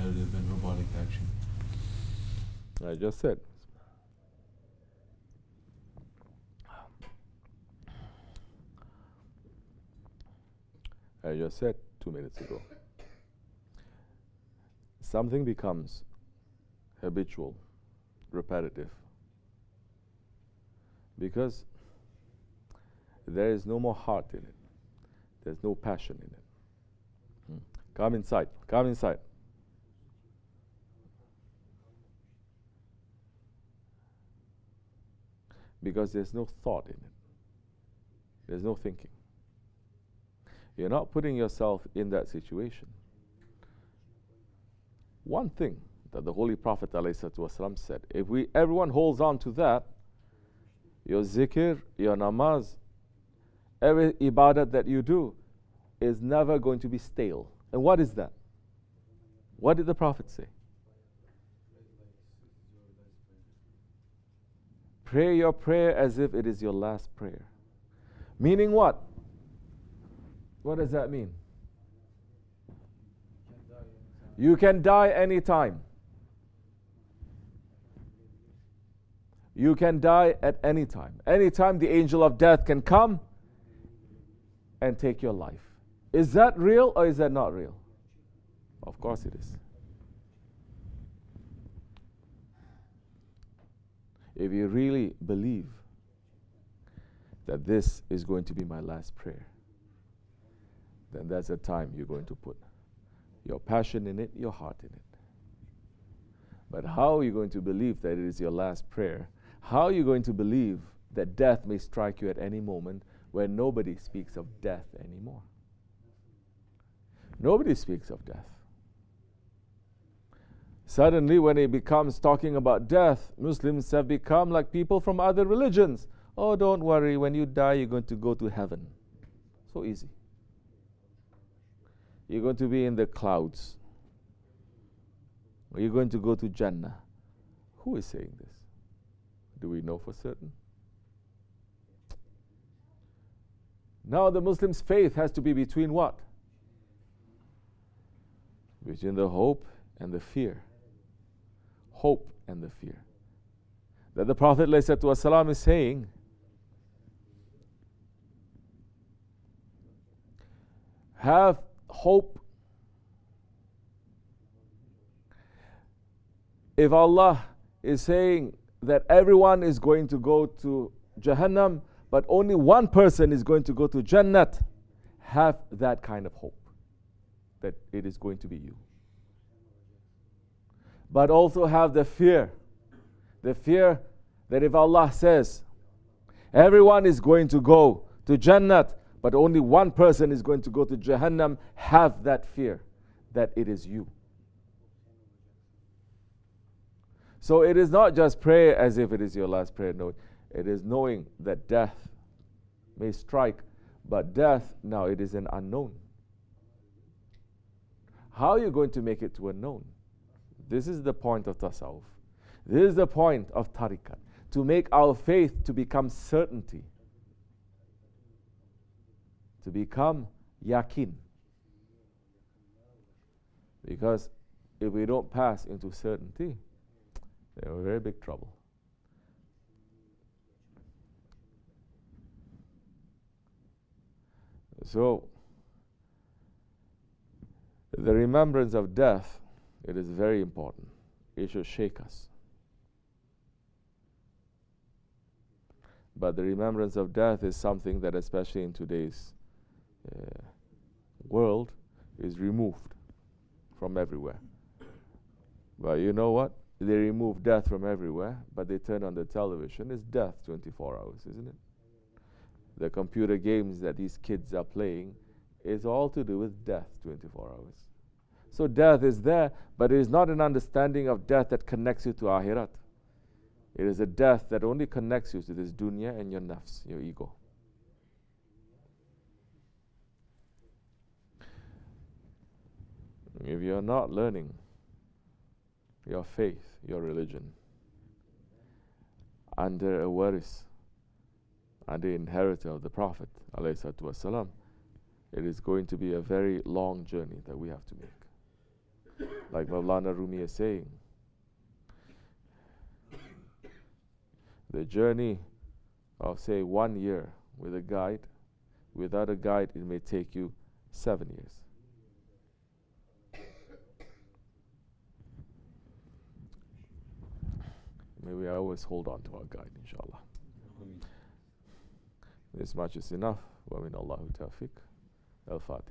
narrative and robotic action? I just said. I just said 2 minutes ago. Something becomes habitual, repetitive, because there is no more heart in it. There's no passion in it. Come inside. Come inside. Because there's no thought in it. There's no thinking. You're not putting yourself in that situation. One thing that the Holy Prophet ﷺ said, if everyone holds on to that, your zikr, your namaz, every ibadat that you do is never going to be stale. And what is that? What did the Prophet say? Pray your prayer as if it is your last prayer. Meaning what? What does that mean? You can die anytime. You can die at any time. Anytime the angel of death can come and take your life. Is that real or is that not real? Of course it is. If you really believe that this is going to be my last prayer, then that's the time you're going to put your passion in it, your heart in it. But how are you going to believe that it is your last prayer? How are you going to believe that death may strike you at any moment when nobody speaks of death anymore? Nobody speaks of death. Suddenly, when it becomes talking about death, Muslims have become like people from other religions. Oh, don't worry, when you die, you're going to go to heaven. So easy. You're going to be in the clouds. Or you're going to go to Jannah. Who is saying this? Do we know for certain? Now the Muslim's faith has to be between what? Between the hope and the fear. Hope and the fear. That the Prophet ﷺ is saying, have hope. If Allah is saying that everyone is going to go to Jahannam, but only one person is going to go to Jannat, have that kind of hope that it is going to be you. But also have the fear that if Allah says everyone is going to go to Jannat, but only one person is going to go to Jahannam, have that fear that it is you. So it is not just pray as if it is your last prayer. No, it is knowing that death may strike, but death now it is an unknown. How are you going to make it to a known? This is the point of tasawwuf. This is the point of tariqat. To make our faith to become certainty. To become yaqeen. Because if we don't pass into certainty, then we're in very big trouble. So, the remembrance of death, it is very important. It should shake us. But the remembrance of death is something that, especially in today's world, is removed from everywhere. But you know what? They remove death from everywhere, but they turn on the television. It's death 24 hours, isn't it? The computer games that these kids are playing is all to do with death 24 hours. So death is there, but it is not an understanding of death that connects you to Akhirat. It is a death that only connects you to this dunya and your nafs, your ego. If you are not learning your faith, your religion, under a waris, under inheritor of the Prophet ﷺ, it is going to be a very long journey that we have to make. Like Maulana Rumi is saying, the journey of say 1 year with a guide, without a guide it may take you 7 years. May we always hold on to our guide, inshallah. This much is enough. Wa min Allahu tawfiq. Al-Fatih.